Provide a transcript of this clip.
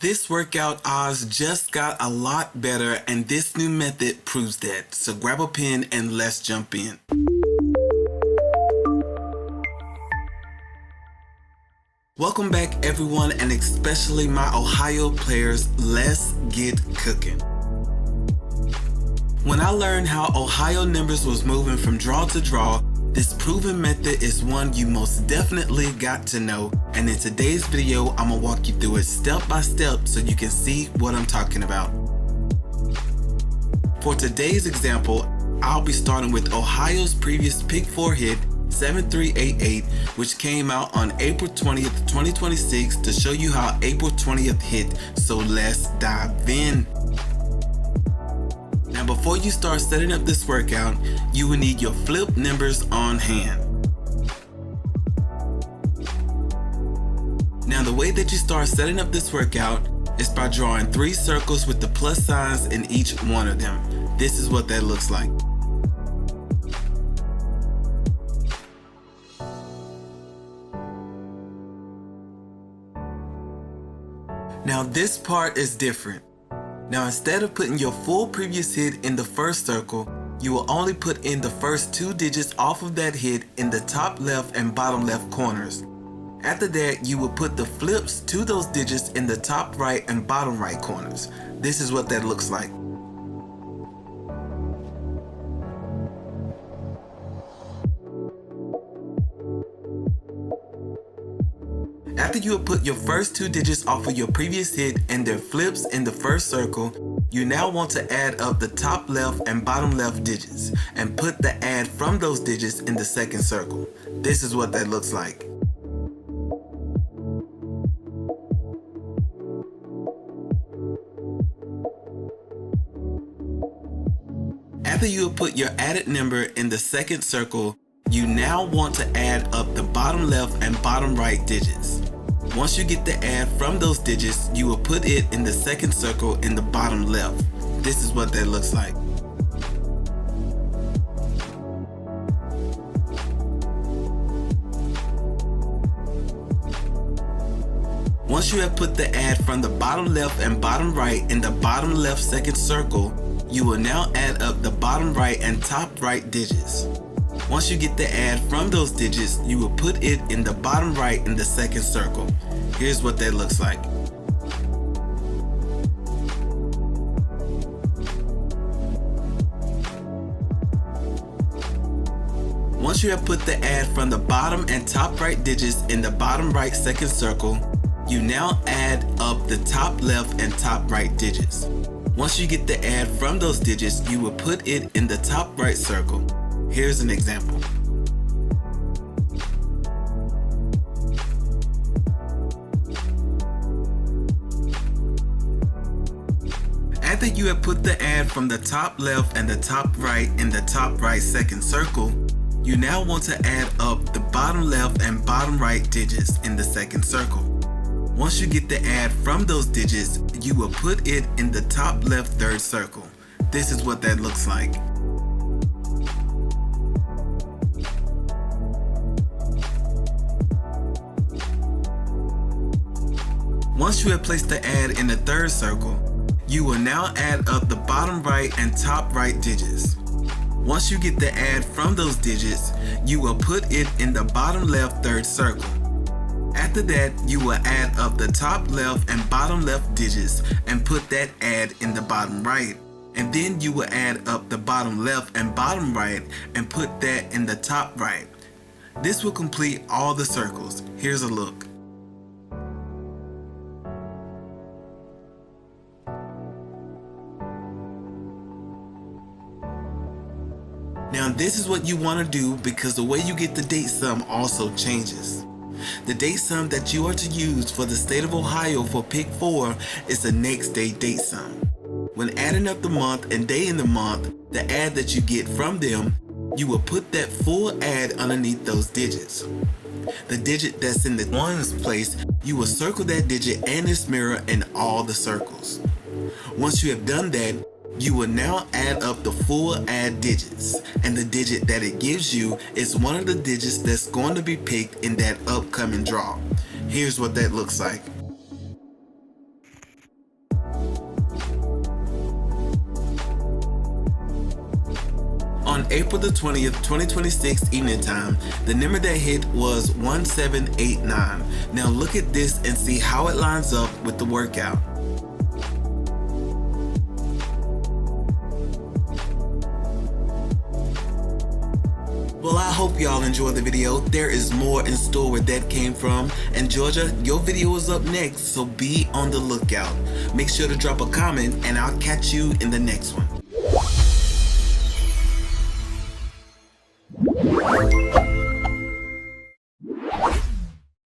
This workout odds just got a lot better, and this new method proves that. So grab a pen and let's jump in. Welcome back everyone, and especially my Ohio players. Let's get cooking. When I learned how Ohio numbers was moving from draw to draw, this proven method is one you most definitely got to know, and in today's video I'm gonna walk you through it step by step so you can see what I'm talking about. For today's example, I'll be starting with Ohio's previous Pick 4 hit 7388, which came out on April 20th, 2026 to show you how April 20th hit, so let's dive in. Now before you start setting up this workout, you will need your flip numbers on hand. Now the way that you start setting up this workout is by drawing 3 circles with the plus signs in each one of them. This is what that looks like. Now this part is different. Now instead of putting your full previous hit in the first circle, you will only put in the first 2 digits off of that hit in the top left and bottom left corners. After that, you will put the flips to those digits in the top right and bottom right corners. This is what that looks like. After you have put your first 2 digits off of your previous hit and their flips in the first circle, you now want to add up the top left and bottom left digits and put the add from those digits in the second circle. This is what that looks like. After you have put your added number in the second circle, you now want to add up the bottom left and bottom right digits. Once you get the add from those digits, you will put it in the second circle in the bottom left. This is what that looks like. Once you have put the add from the bottom left and bottom right in the bottom left second circle, you will now add up the bottom right and top right digits. Once you get the add from those digits, you will put it in the bottom right in the second circle. Here's what that looks like. Once you have put the add from the bottom and top right digits in the bottom right second circle, you now add up the top left and top right digits. Once you get the add from those digits, you will put it in the top right circle. Here's an example. After you have put the add from the top left and the top right in the top right second circle, you now want to add up the bottom left and bottom right digits in the second circle. Once you get the add from those digits, you will put it in the top left third circle. This is what that looks like. Once you have placed the add in the third circle, you will now add up the bottom right and top right digits. Once you get the add from those digits, you will put it in the bottom left third circle. After that, you will add up the top left and bottom left digits and put that add in the bottom right. And then you will add up the bottom left and bottom right and put that in the top right. This will complete all the circles. Here's a look. Now this is what you want to do, because the way you get the date sum also changes. The date sum that you are to use for the state of Ohio for Pick 4 is the next day date sum. When adding up the month and day in the month, the add that you get from them, you will put that full add underneath those digits. The digit that's in the ones place, you will circle that digit and its mirror in all the circles. Once you have done that, you will now add up the full add digits, and the digit that it gives you is one of the digits that's going to be picked in that upcoming draw. Here's what that looks like. on April the 20th, 2026 evening time, the number that hit was 1789. Now look at this and see how it lines up with the workout. Well, I hope y'all enjoyed the video. There is more in store where that came from. And Georgia, your video is up next, so be on the lookout. Make sure to drop a comment and I'll catch you in the next one.